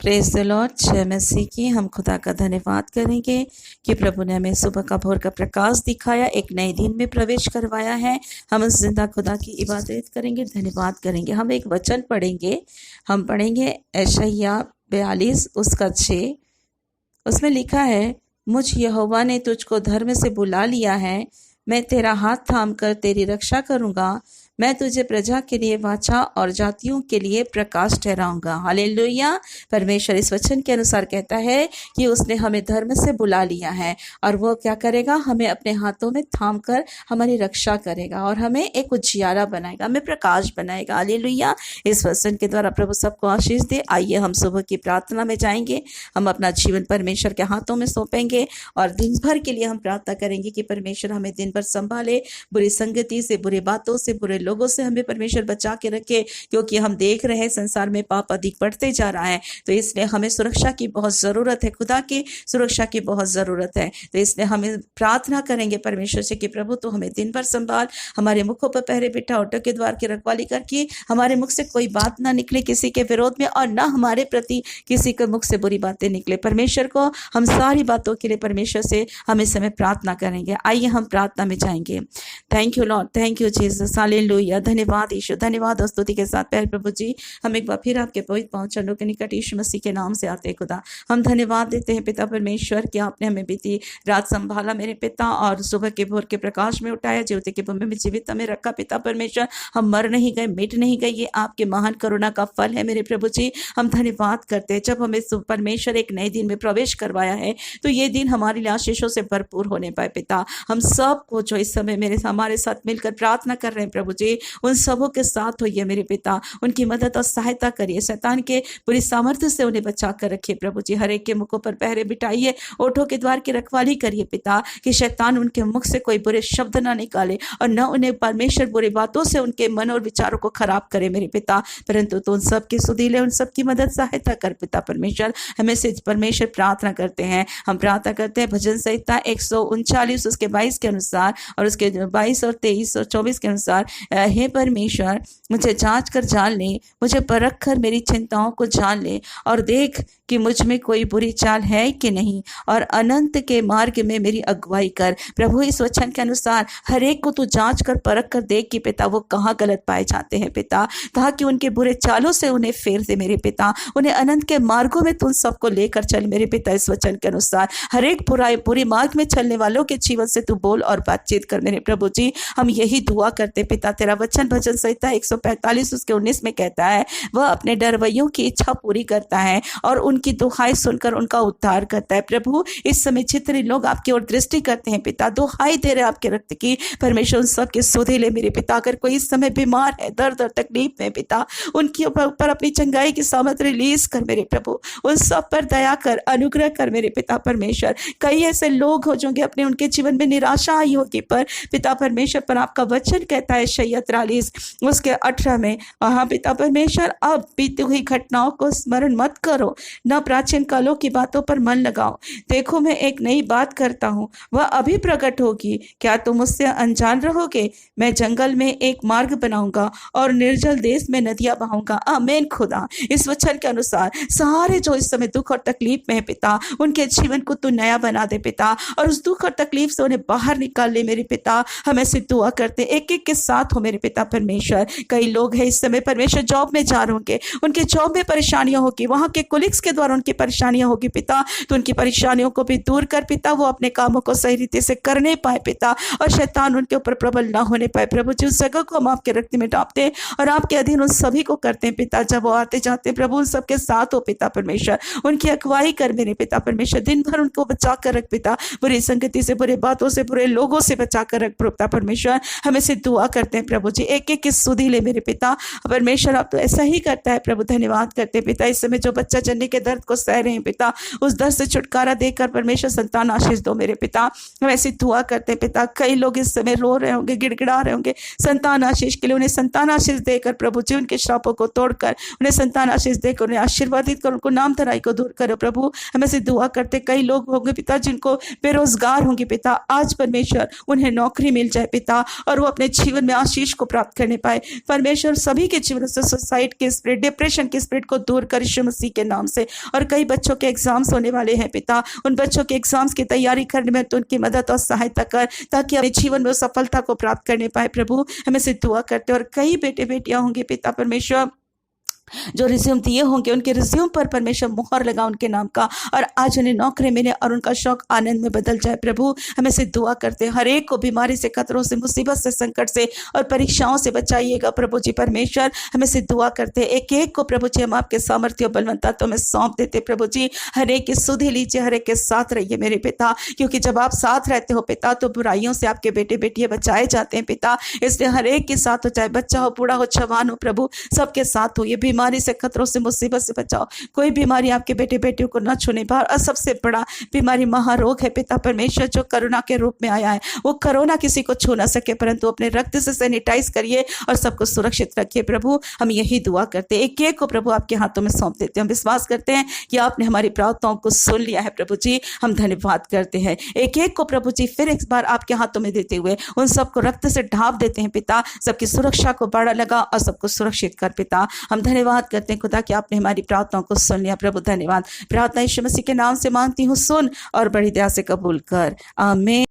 Praise the Lord. जय मसीह की। हम खुदा का धन्यवाद करेंगे कि प्रभु ने हमें सुबह का भोर का प्रकाश दिखाया, एक नए दिन में प्रवेश करवाया है। हम उस जिंदा खुदा की इबादत करेंगे, धन्यवाद करेंगे। हम एक वचन पढ़ेंगे। हम पढ़ेंगे यशायाह 42 उसका 6। उसमें लिखा है, मुझ यहोवा ने तुझको धर्म से बुला लिया है, मैं तेरा हाथ थाम कर तेरी रक्षा करूंगा, मैं तुझे प्रजा के लिए वाचा और जातियों के लिए प्रकाश ठहराऊंगा। हालेलुया। परमेश्वर इस वचन के अनुसार कहता है कि उसने हमें धर्म से बुला लिया है और वो क्या करेगा, हमें अपने हाथों में थाम कर हमारी रक्षा करेगा और हमें एक उजियारा बनाएगा, हमें प्रकाश बनाएगा। हालेलुया। इस वचन के द्वारा प्रभु सबको आशीष दे। आइए हम सुबह की प्रार्थना में जाएंगे। हम अपना जीवन परमेश्वर के हाथों में सौंपेंगे और दिन भर के लिए हम प्रार्थना करेंगे कि परमेश्वर हमें दिन भर संभाले, बुरी संगति से, बुरी बातों से, बुरे लोगों से हमें परमेश्वर बचा के रखे, क्योंकि हम देख रहे हैं संसार में पाप अधिक बढ़ते जा रहा है। तो इसलिए हमें सुरक्षा की बहुत ज़रूरत है, खुदा की सुरक्षा की बहुत ज़रूरत है। तो इसलिए हमें प्रार्थना करेंगे परमेश्वर से कि प्रभु तो हमें दिन भर संभाल, हमारे मुखों पर पहरे बिठा, ऑटो के द्वार की रखवाली करके हमारे मुख से कोई बात ना निकले किसी के विरोध में, और ना हमारे प्रति किसी के मुख से बुरी बातें निकले। परमेश्वर को हम सारी बातों के लिए परमेश्वर से हम इस समय प्रार्थना करेंगे। आइए हम प्रार्थना में जाएंगे। Thank you Lord, thank you Jesus, hallelujah. धन्यवाद यीशु, धन्यवाद और स्तुति के साथ प्यारे प्रभु जी, हम एक बार फिर आपके पवित्र पांव चरणों के निकट यीशु मसीह के नाम से आते हैं। खुदा हम धन्यवाद देते हैं पिता परमेश्वर कि आपने हमें बीती रात संभाला मेरे पिता, और सुबह के भोर के प्रकाश में उठाया, जीवते के भूमि में जीवित हमें रखा पिता परमेश्वर। हम मर नहीं गए, मिट नहीं गए, ये आपके महान करुणा का फल है मेरे प्रभु जी। हम धन्यवाद करते हैं जब हमें परमेश्वर एक नए दिन में प्रवेश करवाया है, तो ये दिन हमारे लिए आशीषों से भरपूर होने पाए पिता। हम सबको जो इस समय हमारे साथ मिलकर प्रार्थना कर रहे हैं प्रभु जी, उन सबों के साथ होइए मेरे पिता, उनकी मदद और सहायता करिए, शैतान के बुरी सामर्थ्य से उन्हें बचा कर रखिए प्रभु जी। हर एक के मुखों पर पहरे बिठाइए, ओठों के द्वार की रखवाली करिए पिता, कि शैतान उनके मुख से कोई बुरे शब्द ना निकाले और न उन्हें परमेश्वर बुरी बातों से उनके मन और विचारों को खराब करे मेरे पिता, परंतु तो उन सब की सुधीले, उन सब की मदद सहायता कर पिता परमेश्वर। हमें से परमेश्वर प्रार्थना करते हैं, हम प्रार्थना करते हैं भजन संहिता 139 उसके 22 के अनुसार और उसके 22 और 23 और 24 के अनुसार, हे परमेश्वर मुझे जांच कर जान ले, मुझे परख कर मेरी चिंताओं को जान ले और देख कि मुझ में कोई बुरी चाल है कि नहीं, और अनंत के मार्ग में मेरी अगुवाई कर। प्रभु इस वचन के अनुसार हर एक को तू जांच कर परख कर देख कि पिता वो कहाँ गलत पाए जाते हैं पिता, ताकि उनके बुरे चालों से उन्हें फेर दे मेरे पिता, उन्हें अनंत के मार्गों में तुम सबको लेकर चल मेरे पिता। इस वचन के अनुसार हर एक बुरे मार्ग में चलने वालों के जीवन से तू बोल और बातचीत कर मेरे प्रभु जी। हम यही दुआ करते पिता। तेरा वचन भजन संहिता 145 उसके 19 में कहता है, वह अपने डरवैयों की इच्छा पूरी करता है और उनकी दुहाई सुनकर उनका उद्धार करता है। प्रभु इस समय जितने लोग आपकी ओर दृष्टि करते हैं पिता, दुहाई दे रहे आपके रक्त की, परमेश्वर उन सब के सुधे ले मेरे पिता। अगर कोई इस समय बीमार है, दर्द और तकलीफ में पिता, उनके ऊपर अपनी चंगाई की सामर्थ रिलीज कर मेरे प्रभु, उन सब पर दया कर, अनुग्रह कर मेरे पिता परमेश्वर। कई ऐसे लोग हो जाएंगे अपने उनके जीवन में निराशा आई होगी, पर पिता परमेश्वर पर आपका वचन कहता है यशायाह 43 उसके 18 में, हाँ पिता परमेश्वर, अब बीती हुई घटनाओं को स्मरण मत करो, न प्राचीन कालों की बातों पर मन लगाओ। देखो मैं एक नई बात करता हूँ, वह अभी प्रकट होगी, क्या तुम उससे अनजान रहोगे? मैं जंगल में एक मार्ग बनाऊंगा और निर्जल देश में नदियां बहाऊंगा। आमीन। खुदा इस वचन के अनुसार सारे जो इस समय दुख और तकलीफ में है पिता, उनके जीवन को तू नया बना दे पिता, और उस दुख और तकलीफ से उन्हें बाहर निकाल ले मेरे पिता। हम ऐसे दुआ करते एक एक के साथ हो मेरे पिता परमेश्वर। कई लोग हैं इस समय परमेश्वर जॉब में जा रहे होंगे, उनके जॉब में परेशानियां होगी, वहां के कोलिग्स के द्वारा उनकी परेशानियां होगी पिता, तो उनकी परेशानियों को भी दूर कर पिता, वो अपने कामों को सही रीति से करने पाए पिता, और शैतान उनके ऊपर प्रबल ना होने पाए प्रभु जी। उस जगह को हम आपके रक्त में डालते हैं और आपके अधीन उन सभी को करते हैं पिता। जब वो आते जाते हैं प्रभु, उन सबके साथ हो पिता परमेश्वर, उनकी अगुवाई कर मेरे पिता परमेश्वर। दिन भर उनको बचा कर रख पिता, बुरी संगति से, बुरे बातों से, बुरे लोगों से बचा कर रख पिता परमेश्वर। हमें से दुआ करते हैं प्रभु जी, एक एक की सुधी ले मेरे पिता परमेश्वर। आप तो ऐसा ही करता है प्रभु, धन्यवाद करते हैं पिता। इस समय जो बच्चा जनने के दर्द को सह रहे हैं पिता, उस दर्द से छुटकारा देकर परमेश्वर संतान आशीष दो मेरे पिता। हम ऐसी दुआ करते हैं पिता। कई लोग इस समय रो रहे होंगे, गिड़गिड़ा रहे होंगे संतान आशीष के लिए, उन्हें संतान आशीष देकर प्रभु जी उनके श्रापों को तोड़कर उन्हें संतान आशीष देकर उन्हें आशीर्वादित कर, उनको नाम धराई को दूर करो प्रभु। हम ऐसी दुआ करते। कई लोग होंगे पिता जिनको बेरोजगार होंगे पिता, आज परमेश्वर उन्हें नौकरी मिल जाए पिता, और वो अपने जीवन में आशीष को प्राप्त करने पाए। परमेश्वर सभी के जीवन से सुसाइड के स्पिरिट, डिप्रेशन के स्पिरिट को दूर कर यीशु मसीह के नाम से। और कई बच्चों के एग्जाम्स होने वाले हैं पिता, उन बच्चों के एग्जाम्स की तैयारी करने में तो उनकी मदद और सहायता कर, ताकि अपने जीवन में सफलता को प्राप्त करने पाए। प्रभु हमें से दुआ करते हैं। और कई बेटे बेटियां होंगे पिता परमेश्वर जो रिज्यूम दिए होंगे, उनके रिज्यूम पर परमेश्वर मुहर लगा उनके नाम का, और आज उन्हें नौकरी मिले और उनका शौक आनंद में बदल जाए। प्रभु हमें से दुआ करते हैं, हर एक को बीमारी से, खतरों से, मुसीबत से, संकट से और परीक्षाओं से बचाइएगा। प्रभु जी परमेश्वर हमें से दुआ करते हैं, एक एक को प्रभु जी हम आपके सामर्थ्य और बलवंता तो में सौंप देते। प्रभु जी हर एक की सुधि लीजिए, हर एक के साथ रहिए मेरे पिता, क्योंकि जब आप साथ रहते हो पिता तो बुराइयों से आपके बेटे बेटियां बचाए जाते हैं पिता। इसलिए हर एक के साथ हो, चाहे बच्चा हो, बूढ़ा हो, जवान हो, प्रभु सबके साथ हो। ये बीमारी से, खतरों से, मुसीबत से बचाओ। कोई बीमारी आपके बेटे बेटियों को न छूने पाए। और सबसे बड़ा बीमारी महारोग है पिता परमेश्वर, जो कोरोना के रूप में आया है। वो कोरोना किसी को छू ना सके, परंतु अपने रक्त से सैनिटाइज करिए और सबको सुरक्षित रखिए। प्रभु हम यही दुआ करते हैं, एक एक को प्रभु आपके हाथों में सौंप देते हैं। हम विश्वास करते हैं कि आपने हमारी प्रार्थनाओं को सुन लिया है। प्रभु जी हम धन्यवाद करते हैं, एक एक को प्रभु जी फिर एक बार आपके हाथों में देते हुए उन सबको रक्त से ढांप देते हैं पिता। सबकी सुरक्षा को बढ़ा लगा और सबको सुरक्षित कर पिता। हम धन्यवाद करते हैं खुदा कि आपने हमारी प्रार्थनाओं को सुन लिया। प्रभु धन्यवाद। प्रार्थना यीशु मसीह के नाम से मांगती हूँ, सुन और बड़ी दया से कबूल कर। आमीन।